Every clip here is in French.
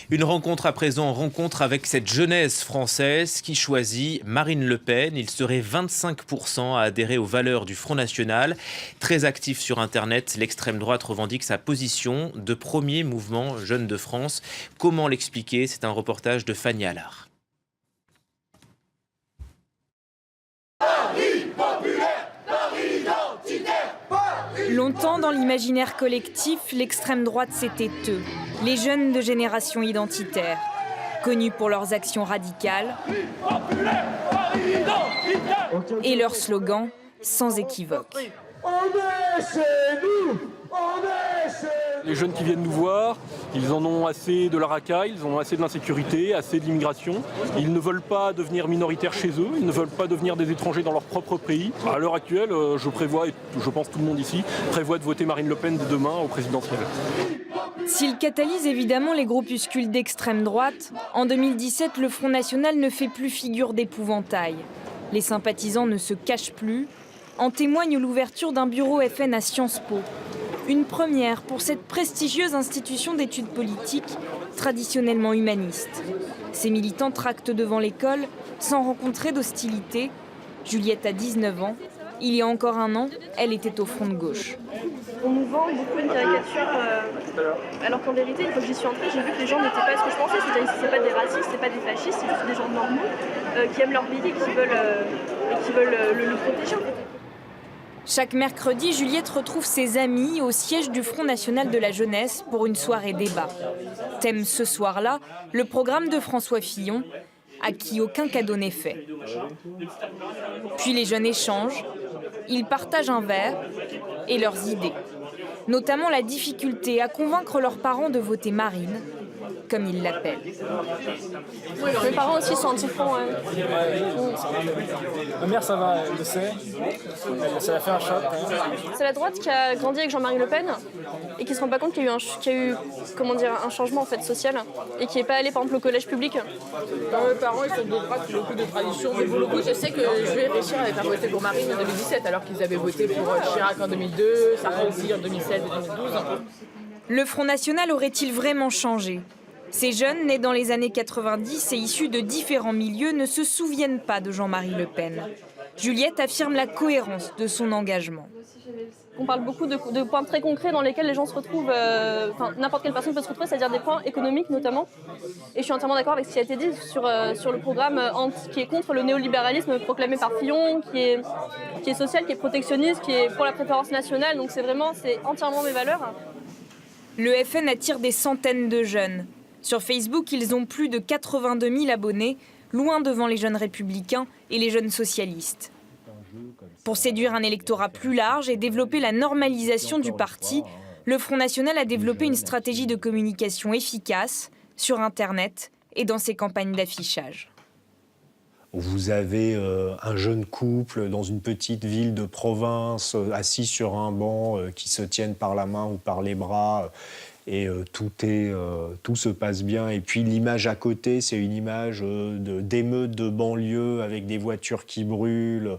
Une rencontre à présent, rencontre avec cette jeunesse française qui choisit Marine Le Pen. Il serait 25% à adhérer aux valeurs du Front National. Très actif sur Internet, l'extrême droite revendique sa position de premier mouvement jeune de France. Comment l'expliquer? C'est un reportage de Fanny Allard. Longtemps dans l'imaginaire collectif, l'extrême droite c'était eux, les jeunes de génération identitaire, connus pour leurs actions radicales et leurs slogans sans équivoque. On est chez nous, on est chez nous. Les jeunes qui viennent nous voir, ils en ont assez de la racaille, ils en ont assez de l'insécurité, assez de l'immigration. Ils ne veulent pas devenir minoritaires chez eux, ils ne veulent pas devenir des étrangers dans leur propre pays. À l'heure actuelle, je prévois, et je pense tout le monde ici, prévoit de voter Marine Le Pen dès demain au présidentiel. S'il catalyse évidemment les groupuscules d'extrême droite, en 2017, le Front National ne fait plus figure d'épouvantail. Les sympathisants ne se cachent plus. En témoigne l'ouverture d'un bureau FN à Sciences Po. Une première pour cette prestigieuse institution d'études politiques, traditionnellement humaniste. Ces militants tractent devant l'école sans rencontrer d'hostilité. Juliette a 19 ans. Il y a encore un an, elle était au front de gauche. On nous vend beaucoup une caricature, alors qu'en vérité, une fois que j'y suis entrée, j'ai vu que les gens n'étaient pas ce que je pensais. C'est-à-dire que c'est pas des racistes, c'est pas des fascistes, c'est juste des gens normaux qui aiment leur pays et qui veulent le protéger. En fait. Chaque mercredi, Juliette retrouve ses amis au siège du Front National de la Jeunesse pour une soirée débat. Thème ce soir-là, le programme de François Fillon, à qui aucun cadeau n'est fait. Puis les jeunes échangent, ils partagent un verre et leurs idées. Notamment la difficulté à convaincre leurs parents de voter Marine, comme ils l'appellent. Mes parents aussi sont anti-front. Ma mère, ça va, elle le sait. Ça a fait un choc. C'est la droite qui a grandi avec Jean-Marie Le Pen et qui se rend pas compte qu'il y a eu, un changement en fait, social et qui n'est pas allé par exemple au collège public. Mes parents ils sont de droite, beaucoup de traditions, des beaucoup. Je sais que je vais réfléchir à faire voter pour Marine en 2017 alors qu'ils avaient voté pour Chirac en 2002, Sarkozy en 2007 et 2012. Le Front National aurait-il vraiment changé ? Ces jeunes, nés dans les années 90 et issus de différents milieux, ne se souviennent pas de Jean-Marie Le Pen. Juliette affirme la cohérence de son engagement. On parle beaucoup de points très concrets dans lesquels les gens se retrouvent, n'importe quelle personne peut se retrouver, c'est-à-dire des points économiques notamment. Et je suis entièrement d'accord avec ce qui a été dit sur le programme qui est contre le néolibéralisme proclamé par Fillon, qui est social, qui est protectionniste, qui est pour la préférence nationale. Donc c'est entièrement mes valeurs. Le FN attire des centaines de jeunes. Sur Facebook, ils ont plus de 82 000 abonnés, loin devant les jeunes républicains et les jeunes socialistes. Pour séduire un électorat plus large et développer la normalisation du parti, le Front National a développé une stratégie de communication efficace sur Internet et dans ses campagnes d'affichage. Vous avez un jeune couple dans une petite ville de province, assis sur un banc, qui se tiennent par la main ou par les bras, et tout se passe bien. Et puis l'image à côté, c'est une image d'émeute de banlieue avec des voitures qui brûlent,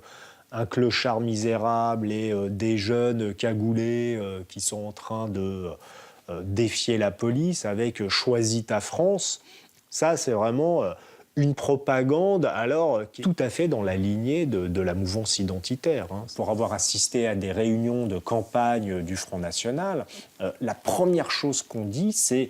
un clochard misérable et des jeunes cagoulés qui sont en train de défier la police avec « Choisis ta France ». Ça, c'est vraiment une propagande alors qui est tout à fait dans la lignée de la mouvance identitaire. Pour avoir assisté à des réunions de campagne du Front National, la première chose qu'on dit, c'est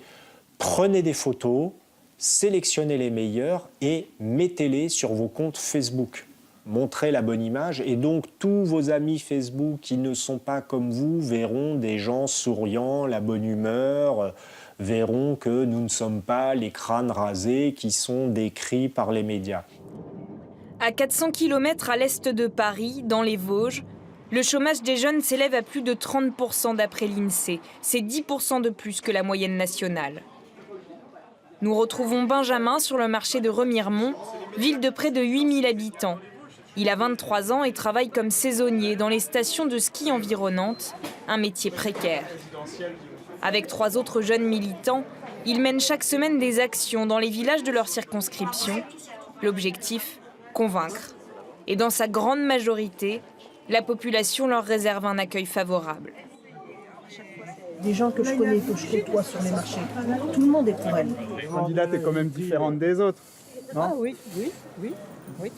prenez des photos, sélectionnez les meilleures et mettez-les sur vos comptes Facebook. Montrez la bonne image et donc tous vos amis Facebook qui ne sont pas comme vous verront des gens souriants, la bonne humeur, verront que nous ne sommes pas les crânes rasés qui sont décrits par les médias. À 400 km à l'est de Paris, dans les Vosges, le chômage des jeunes s'élève à plus de 30% d'après l'INSEE. C'est 10% de plus que la moyenne nationale. Nous retrouvons Benjamin sur le marché de Remiremont, ville de près de 8000 habitants. Il a 23 ans et travaille comme saisonnier dans les stations de ski environnantes, un métier précaire. Avec 3 autres jeunes militants, ils mènent chaque semaine des actions dans les villages de leur circonscription. L'objectif, convaincre. Et dans sa grande majorité, la population leur réserve un accueil favorable. des gens que je connais, que je côtoie sur les marchés. Tout le monde est pour elle. La candidate est quand même différente des autres, non? Ah oui,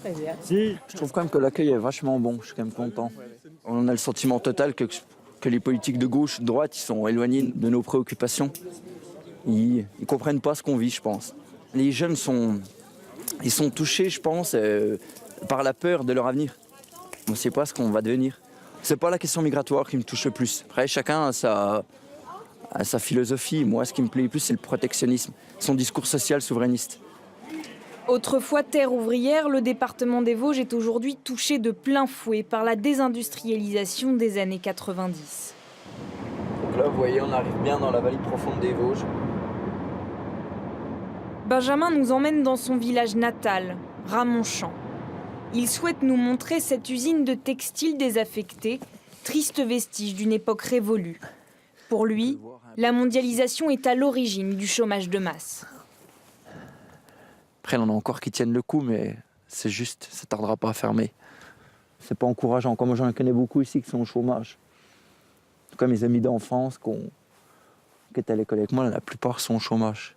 très bien. Si. Je trouve quand même que l'accueil est vachement bon, je suis quand même content. On a le sentiment total que les politiques de gauche, de droite, ils sont éloignés de nos préoccupations. Ils comprennent pas ce qu'on vit, je pense. Les jeunes sont touchés, je pense, par la peur de leur avenir. On ne sait pas ce qu'on va devenir. C'est pas la question migratoire qui me touche le plus. Après, chacun a sa philosophie. Moi, ce qui me plaît le plus, c'est le protectionnisme, son discours social souverainiste. Autrefois terre ouvrière, le département des Vosges est aujourd'hui touché de plein fouet par la désindustrialisation des années 90. Donc là, vous voyez, on arrive bien dans la vallée profonde des Vosges. Benjamin nous emmène dans son village natal, Ramonchamp. Il souhaite nous montrer cette usine de textile désaffectée, triste vestige d'une époque révolue. Pour lui, la mondialisation est à l'origine du chômage de masse. Après, il y en a encore qui tiennent le coup, mais c'est juste, ça ne tardera pas à fermer. C'est pas encourageant. Comme moi, j'en connais beaucoup ici qui sont au chômage. Comme mes amis d'enfance qui étaient à l'école avec moi, la plupart sont au chômage.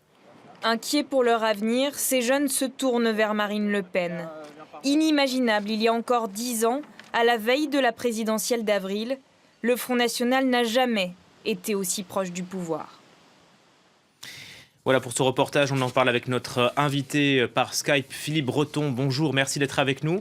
Inquiets pour leur avenir, ces jeunes se tournent vers Marine Le Pen. Inimaginable il y a encore 10 ans, à la veille de la présidentielle d'avril, le Front National n'a jamais été aussi proche du pouvoir. Voilà pour ce reportage, on en parle avec notre invité par Skype, Philippe Breton. Bonjour, merci d'être avec nous.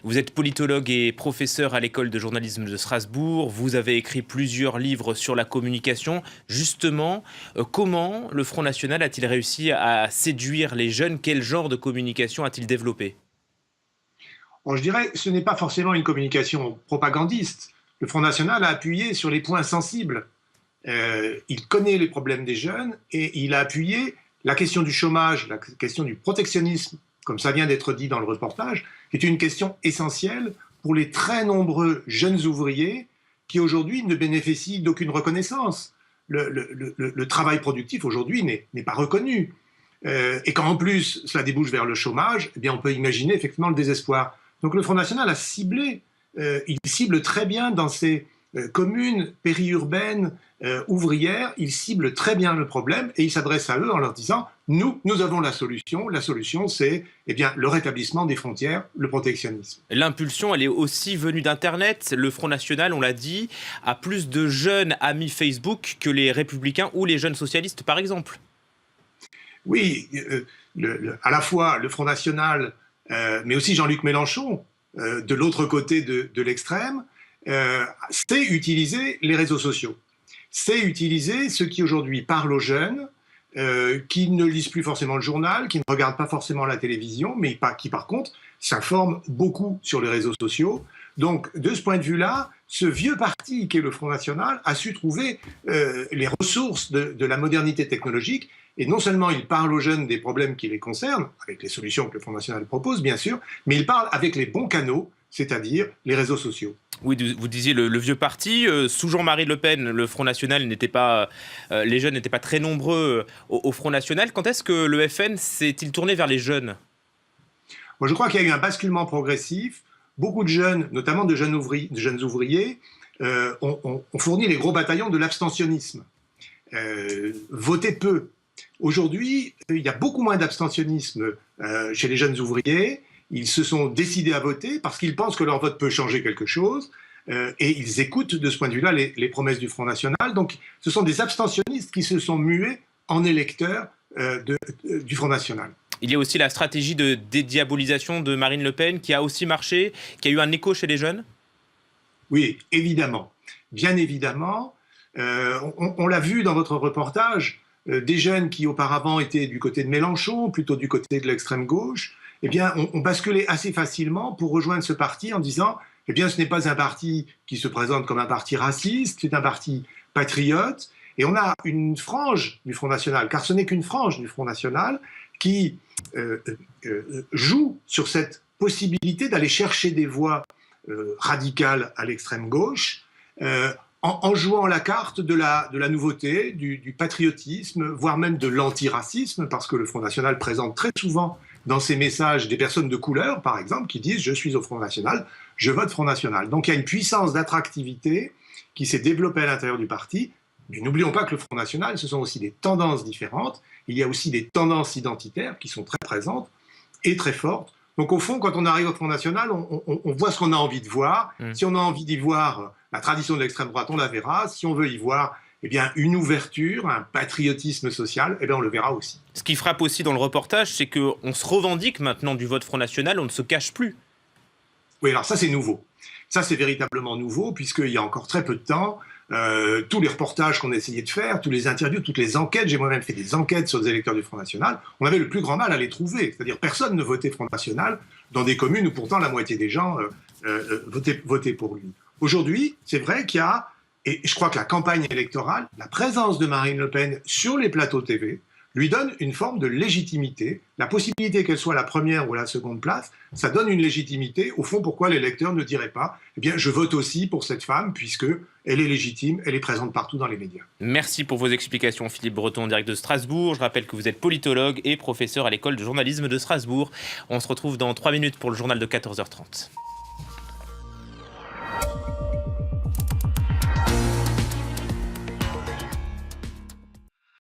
Vous êtes politologue et professeur à l'école de journalisme de Strasbourg. Vous avez écrit plusieurs livres sur la communication. Justement, comment le Front National a-t-il réussi à séduire les jeunes? Quel genre de communication a-t-il développé? Bon, je dirais que ce n'est pas forcément une communication propagandiste. Le Front National a appuyé sur les points sensibles. Il connaît les problèmes des jeunes et il a appuyé la question du chômage, la question du protectionnisme, comme ça vient d'être dit dans le reportage, qui est une question essentielle pour les très nombreux jeunes ouvriers qui aujourd'hui ne bénéficient d'aucune reconnaissance. Le travail productif aujourd'hui n'est pas reconnu. Et quand en plus cela débouche vers le chômage, eh bien on peut imaginer effectivement le désespoir. Donc le Front National a ciblé, il cible très bien dans ces communes périurbaines, ouvrières, il cible très bien le problème et il s'adresse à eux en leur disant « Nous avons la solution. La solution, c'est le rétablissement des frontières, le protectionnisme. » L'impulsion, elle est aussi venue d'Internet. Le Front National, on l'a dit, a plus de jeunes amis Facebook que les Républicains ou les jeunes socialistes, par exemple. Oui, à la fois le Front National, mais aussi Jean-Luc Mélenchon, de l'autre côté de l'extrême, c'est utiliser les réseaux sociaux. C'est utiliser ceux qui aujourd'hui parlent aux jeunes, qui ne lisent plus forcément le journal, qui ne regardent pas forcément la télévision, mais qui par contre s'informent beaucoup sur les réseaux sociaux. Donc de ce point de vue-là, ce vieux parti qu'est le Front National a su trouver les ressources de la modernité technologique. Et non seulement il parle aux jeunes des problèmes qui les concernent, avec les solutions que le Front National propose bien sûr, mais il parle avec les bons canaux, c'est-à-dire les réseaux sociaux. Oui, vous disiez le vieux parti. Sous Jean-Marie Le Pen, le Front National n'était pas, les jeunes n'étaient pas très nombreux au Front National. Quand est-ce que le FN s'est-il tourné vers les jeunes? Moi, je crois qu'il y a eu un basculement progressif. Beaucoup de jeunes, notamment de jeunes ouvriers, ont fourni les gros bataillons de l'abstentionnisme. Votaient peu. Aujourd'hui, il y a beaucoup moins d'abstentionnisme chez les jeunes ouvriers. Ils se sont décidés à voter parce qu'ils pensent que leur vote peut changer quelque chose et ils écoutent de ce point de vue-là les promesses du Front National. Donc ce sont des abstentionnistes qui se sont mués en électeurs du Front National. Il y a aussi la stratégie de dédiabolisation de Marine Le Pen qui a aussi marché, qui a eu un écho chez les jeunes? Oui, évidemment. Bien évidemment. On l'a vu dans votre reportage, des jeunes qui auparavant étaient du côté de Mélenchon, plutôt du côté de l'extrême gauche, eh bien, on basculait assez facilement pour rejoindre ce parti en disant eh bien, ce n'est pas un parti qui se présente comme un parti raciste, c'est un parti patriote. Et on a une frange du Front National, car ce n'est qu'une frange du Front National, qui joue sur cette possibilité d'aller chercher des voix radicales à l'extrême gauche, en jouant la carte de la nouveauté, du patriotisme, voire même de l'antiracisme, parce que le Front National présente très souvent dans ses messages des personnes de couleur, par exemple, qui disent « je suis au Front National, je vote Front National ». Donc il y a une puissance d'attractivité qui s'est développée à l'intérieur du parti, Mais n'oublions pas que le Front National, ce sont aussi des tendances différentes. Il y a aussi des tendances identitaires qui sont très présentes et très fortes. Donc au fond, quand on arrive au Front National, on voit ce qu'on a envie de voir. Si on a envie d'y voir la tradition de l'extrême droite, on la verra. Si on veut y voir une ouverture, un patriotisme social, on le verra aussi. Ce qui frappe aussi dans le reportage, c'est qu'on se revendique maintenant du vote Front National, on ne se cache plus. Oui, alors ça c'est nouveau. Ça c'est véritablement nouveau, puisqu'il y a encore très peu de temps, tous les reportages qu'on essayait de faire, tous les interviews, toutes les enquêtes, j'ai moi-même fait des enquêtes sur les électeurs du Front National, on avait le plus grand mal à les trouver. C'est-à-dire personne ne votait Front National dans des communes où pourtant la moitié des gens votaient pour lui. Aujourd'hui, c'est vrai qu'il y a, et je crois que la campagne électorale, la présence de Marine Le Pen sur les plateaux TV, lui donne une forme de légitimité. La possibilité qu'elle soit la première ou la seconde place, ça donne une légitimité. Au fond, pourquoi les lecteurs ne diraient pas « Eh bien, je vote aussi pour cette femme, puisqu'elle est légitime, elle est présente partout dans les médias ». Merci pour vos explications, Philippe Breton, en direct de Strasbourg. Je rappelle que vous êtes politologue et professeur à l'école de journalisme de Strasbourg. On se retrouve dans 3 minutes pour le journal de 14h30.